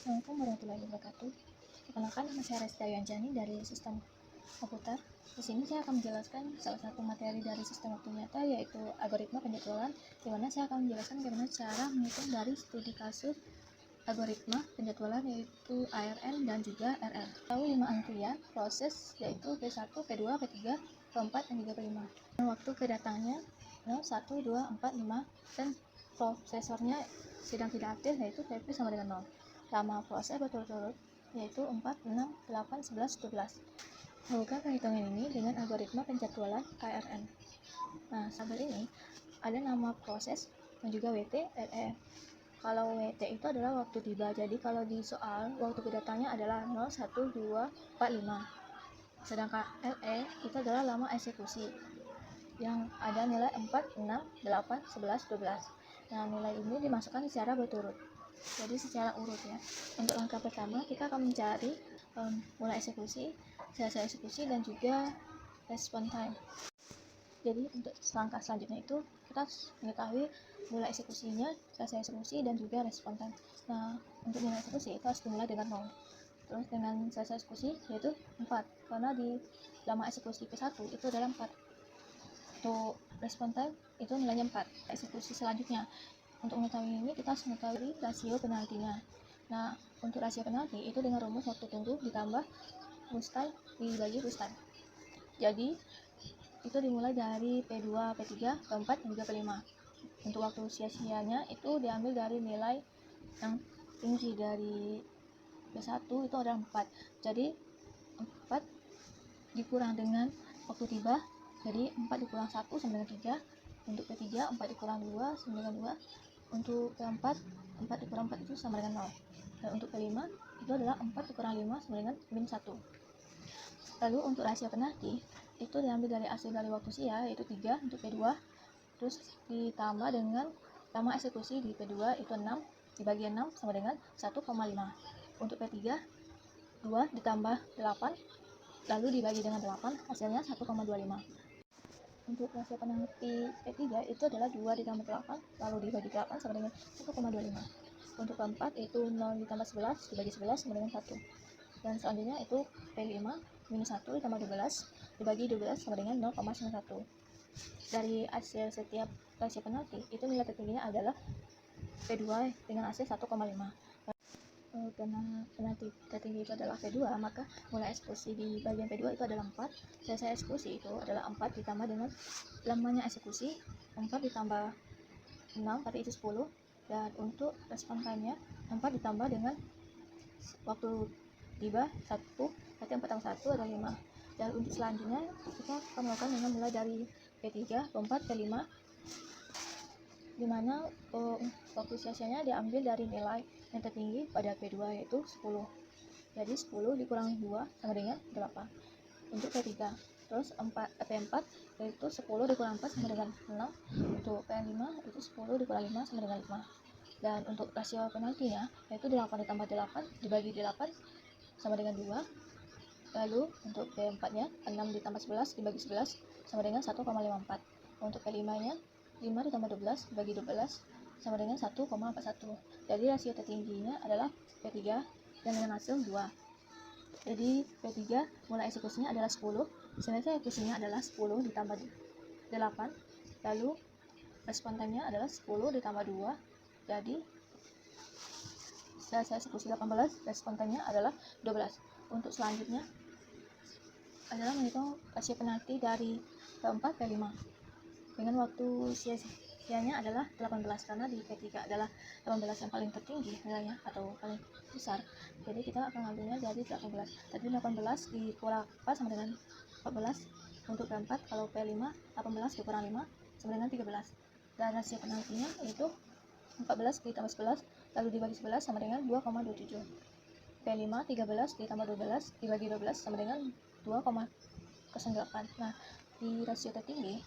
Assalamualaikum warahmatullahi wabarakatuh. Perkenalkan, nama saya Resti Ayanjani dari Sistem Komputer. Di sini saya akan menjelaskan salah satu materi dari sistem waktu nyata, yaitu algoritma penjadwalan, di mana saya akan menjelaskan bagaimana cara menghitung dari studi kasus algoritma penjadwalan, yaitu ARN dan juga RL. Lalu 5 antrian proses, yaitu P1, P2, P3, P4, dan juga P5. Dan waktu kedatangannya 0, 1, 2, 4, 5, dan prosesornya sedang tidak aktif, yaitu TP sama dengan 0. Lama proses berturut-turut, yaitu 4, 6, 8, 11, 12. Lakukan perhitungan ini dengan algoritma penjadwalan ARN. Nah, tabel ini ada nama proses dan juga WT, LE. Kalau WT itu adalah waktu tiba, jadi kalau di soal waktu kedatangannya adalah 0, 1, 2, 4, 5. Sedangkan LE itu adalah lama eksekusi yang ada nilai 4, 6, 8, 11, 12. Nah, nilai ini dimasukkan secara berturut, jadi secara urut ya. Untuk langkah pertama kita akan mencari mulai eksekusi, selesai eksekusi, dan juga respon time. Jadi untuk langkah selanjutnya itu kita harus mengetahui mulai eksekusinya, selesai eksekusi, dan juga respon time. Nah, untuk mulai eksekusi itu harus dimulai dengan 0. Terus dengan selesai eksekusi yaitu 4, karena di lama eksekusi P1 itu adalah 4. Untuk respon time itu nilainya 4. Eksekusi selanjutnya, untuk mengetahui ini kita harus mengetahui rasio penaltinya. Nah, untuk rasio penalti itu dengan rumus waktu tunggu ditambah rush time dibagi rush time. Jadi itu dimulai dari P2, P3, P4, dan juga P5. Untuk waktu sia-sianya itu diambil dari nilai yang tinggi dari P1 itu adalah 4. Jadi 4 dikurang dengan waktu tiba, jadi 4 dikurang 1 sama dengan 3. Untuk P3 4 dikurang 2 sama dengan 2. Untuk P4 4 dikurang 4 itu sama dengan 0. Dan untuk P5 itu adalah 4 dikurang 5 sama dengan min 1. Lalu untuk rasio penalti itu diambil dari hasil dari waktu sia, yaitu 3 untuk P2, terus ditambah dengan lama eksekusi di P2 itu 6 dibagi 6 sama dengan 1,5. Untuk P3 2 ditambah 8 lalu dibagi dengan 8, hasilnya 1,25. Untuk rasio penalti P3 itu adalah 2 ditambah 8 lalu dibagi 8 sama dengan 1,25. Untuk P4 itu 0 ditambah 11 dibagi 11 sama dengan 1. Dan selanjutnya itu P5 minus 1 ditambah 12 dibagi 12 sama dengan 0,91. Dari hasil setiap rasio penalti itu nilai tertingginya adalah P2 dengan hasil 1,5. Karena penalti tertinggi itu adalah P2, maka mulai eksekusi di bagian P2 itu adalah 4, selesai eksekusi itu adalah 4 ditambah dengan lamanya eksekusi 4 ditambah 6 berarti itu 10, dan untuk respon time-nya 4 ditambah dengan waktu tiba 1 berarti 4 tambah 1 adalah 5. Dan untuk selanjutnya kita akan melakukan dengan mulai dari P3, P4, P5, dimana waktu sia-sianya diambil dari nilai yang tertinggi pada P2 yaitu 10. Jadi 10 dikurangi 2 sama dengan 8. Untuk P3 terus P4 yaitu 10 dikurangi 4 sama dengan 6. Untuk P5 itu 10 dikurangi 5 sama dengan 5. Dan untuk rasio penaltinya yaitu 8 ditambah 8 dibagi 8 sama dengan 2. Lalu untuk P4 nya 6 ditambah 11 dibagi 11 sama dengan 1,54. Untuk P5 nya 5 ditambah 12 dibagi 12 sama dengan 1,41. Jadi rasio tertingginya adalah P3 dan dengan hasil 2. Jadi P3 mulai eksekusinya adalah 10, selesai eksekusinya adalah 10 ditambah 8, lalu respon time-nya adalah 10 ditambah 2, jadi selesai eksekusi 18, respon time-nya adalah 12. Untuk selanjutnya adalah menghitung rasio penalti dari P4 P5 dengan waktu sia-sianya adalah 18, karena di P3 adalah 18 yang paling tertinggi nilainya atau paling besar, jadi kita akan ngambilnya dari 18. Tadi 18 dikurang 4 sama dengan 14. Untuk P4 kalau P5 18 dikurang 5 sama dengan 13, dan rasio penaltinya itu 14 ditambah 11 lalu dibagi 11 sama dengan 2,27. P5 13 ditambah 12 dibagi 12 sama dengan 2,08. Nah, di rasio tertinggi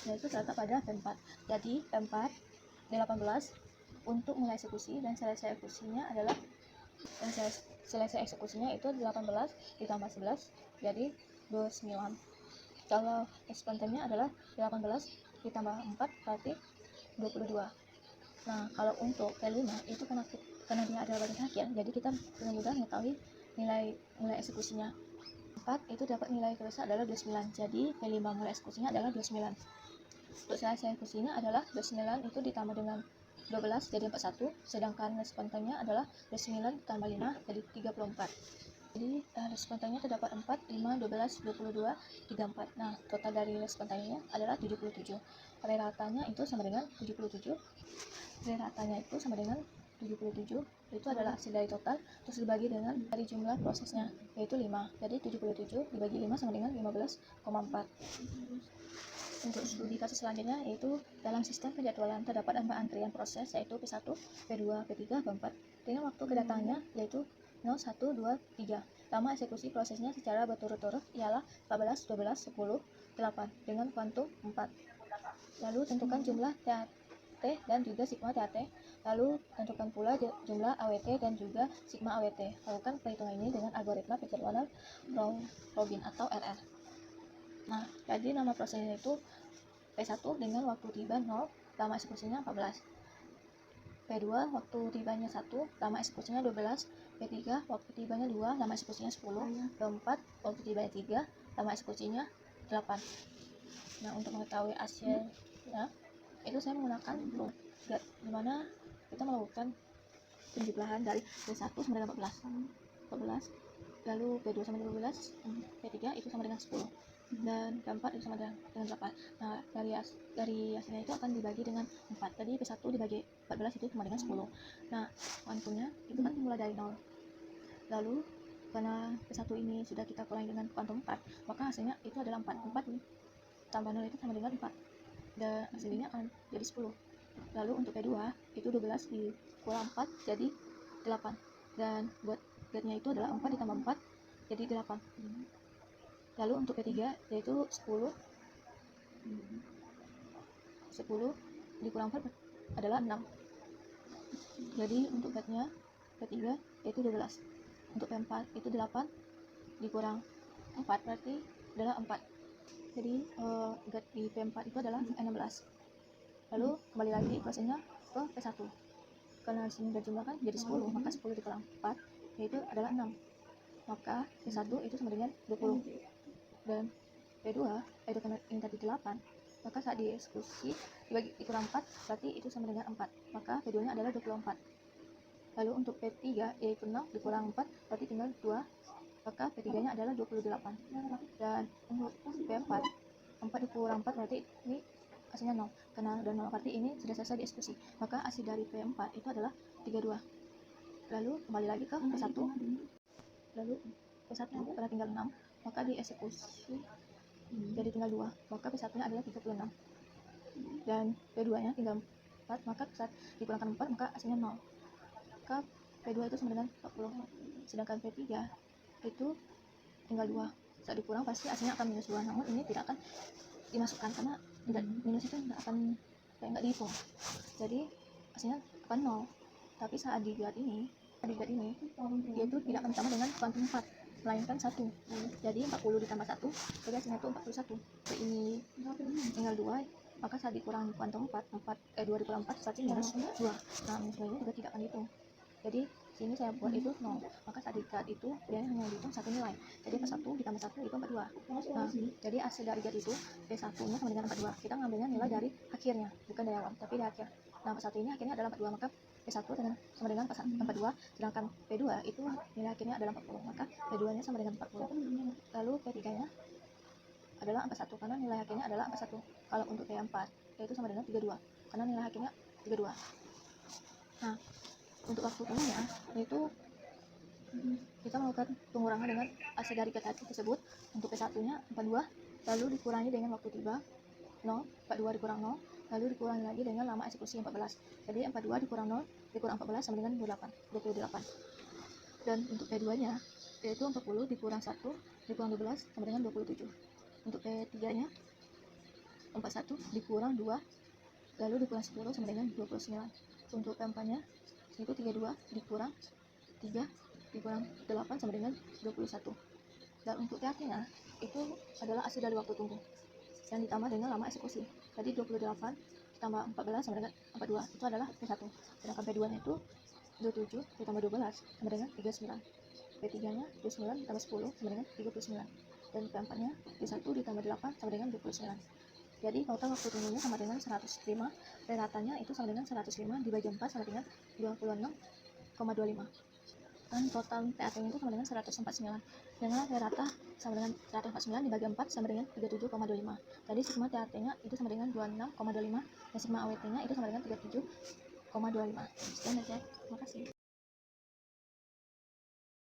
yaitu terletak pada P4. Jadi P4 18 untuk mulai eksekusi dan selesai eksekusinya adalah selesai eksekusinya itu 18 ditambah 11 jadi 29. Kalau respon time-nya adalah 18 ditambah 4 berarti 22. Nah, kalau untuk P5 itu karena karena dia adalah batas akhir, jadi kita dengan mudah mengetahui nilai eksekusinya. 4 itu dapat nilai tulisnya adalah 29, jadi P5 mulai eksekusinya adalah 29. Untuk selesai eksekusinya adalah 29 itu ditambah dengan 12 jadi 41, sedangkan respondennya adalah 29 tambah 5 jadi 34. Jadi respondennya terdapat 4, 5, 12, 22, 34. Nah, total dari respondennya adalah 77. Ratanya itu sama dengan 77. Ratanya itu sama dengan 77. Itu adalah hasil dari total, terus dibagi dengan dari jumlah prosesnya, yaitu 5. Jadi 77 dibagi 5 sama dengan 15,4. Untuk studi kasus selanjutnya yaitu dalam sistem penjadwalan terdapat 4 antrian proses, yaitu P1, P2, P3, P4 dengan waktu kedatangannya yaitu 0, 1, 2, 3. Lama eksekusi prosesnya secara berturut-turut ialah 14, 12, 10, 8 dengan kuantum 4. Lalu tentukan jumlah TAT dan juga sigma TAT. Lalu tentukan pula jumlah AWT dan juga sigma AWT. Lakukan perhitungan ini dengan algoritma penjadwalan Robin atau RR. Nah, jadi nama prosesnya itu P1 dengan waktu tiba 0, lama eksekusinya 14. P2 waktu tibanya 1, lama eksekusinya 12. P3 waktu tibanya 2, lama eksekusinya 10. P4 waktu tibanya 3, lama eksekusinya 8. Nah, untuk mengetahui hasilnya itu saya menggunakan plot di mana kita melakukan penjumlahan dari P1 sama dengan 14, lalu P2 sama dengan 12, P3 itu sama dengan 10, dan P4 itu sama dengan 8. Nah, dari hasilnya itu akan dibagi dengan 4. Tadi P1 dibagi 14 itu sama dengan 10. Nah, kuantumnya itu kan dimulai dari 0. Lalu karena P1 ini sudah kita kurangi dengan kuantum 4, maka hasilnya itu adalah 4. 4 tambah 0 itu sama dengan 4. Dan hasilnya akan jadi 10. Lalu untuk P2 itu 12 dikurang 4 jadi 8. Dan buat gatnya itu adalah 4 ditambah 4 jadi 8. Lalu untuk P3 yaitu 10 dikurang 4 adalah 6. Jadi untuk gatnya P3 yaitu 12. Untuk P4 itu 8 dikurang 4 berarti adalah 4. Jadi gat di P4 itu adalah 16. Lalu kembali lagi prosesnya ke P1. Karena sini jumlah kan jadi 10, maka 10 dikurang 4 yaitu adalah 6. Maka P1 itu sama dengan 20. Dan P2 karena ini tadi 8, maka saat dieksekusi dikurang 4 berarti itu sama dengan 4. Maka P2 nya adalah 24. Lalu untuk P3 yaitu 6 dikurang 4 berarti tinggal 2, maka P3 nya adalah 28. Dan untuk P4 4 dikurang 4 berarti ini hasilnya 0, karena dan 0 berarti ini sudah selesai dieksekusi, maka hasil dari P4 itu adalah 32. Lalu kembali lagi ke P1. Lalu P1 karena tinggal 6, maka dieksekusi jadi tinggal 2, maka P1 nya adalah 36. Dan P2 nya tinggal 4, maka saat dikurangkan 4 maka hasilnya 0, maka P2 itu sama dengan 40. Sedangkan P3 itu tinggal 2, saat dikurang pasti hasilnya akan minus 2, namun ini tidak akan dimasukkan karena minus itu nggak dihitung, jadi hasilnya akan 0. Tapi saat di gat ini dia itu tidak akan ditambah dengan kuantum 4, melainkan 1. Jadi 40 ditambah 1 jadi hasilnya itu 41. Ini tinggal 2, maka saat dikurang kuantum 2 dikurang 4 berarti minus 2. Nah, minus 2 ini juga tidak akan dihitung, jadi sini saya buat itu 0, maka saat digat itu dia hanya dihitung satu nilai, jadi P1 ditambah 1 itu 42. Nah, jadi hasil dari gat itu P1 nya sama dengan 42, kita ngambilnya nilai dari akhirnya, bukan dari awal tapi dari akhir. Nah, P1 ini akhirnya adalah 42, maka P1 sama dengan 42, sedangkan P2 itu nilai akhirnya adalah 40, maka P2 nya sama dengan 40. Lalu P3 nya adalah 41 karena nilai akhirnya adalah 41. Kalau untuk P4 yaitu sama dengan 32 karena nilai akhirnya 32. Nah, untuk waktu tunggunya yaitu kita melakukan pengurangan dengan hasil dari gat tersebut. Untuk P1 nya 42, lalu dikurangi dengan waktu tiba 0, 42 dikurang 0, lalu dikurangi lagi dengan lama eksekusi 14. Jadi 42 dikurang 0 dikurang 14 sama dengan 28. Dan untuk P2 nya yaitu 40 dikurang 1 dikurang 12 sama dengan 27. Untuk P3 nya 41 dikurang 2 lalu dikurang 10 sama dengan 29. Untuk P4 nya itu 32 dikurang 3 dikurang 8 sama dengan 21. Dan untuk TAT nya itu adalah hasil dari waktu tunggu yang ditambah dengan lama eksekusi. Jadi 28 ditambah 14 sama dengan 42, itu adalah P1. Sedangkan P2 nya itu 27 ditambah 12 sama dengan 39. P3 nya 29 ditambah 10 sama dengan 39, dan P4 nya P1 ditambah 8 sama dengan 29. Jadi total waktu tunggunya sama dengan 105, ratanya itu sama dengan 105 dibagi 4 sama dengan 26,25, dan total TAT nya itu sama dengan 149, dengan rata sama dengan 149 dibagi 4 sama dengan 37,25. Jadi sigma TAT nya itu sama dengan 26,25, dan sigma AWT nya itu sama dengan 37,25. Sekian aja, terima kasih.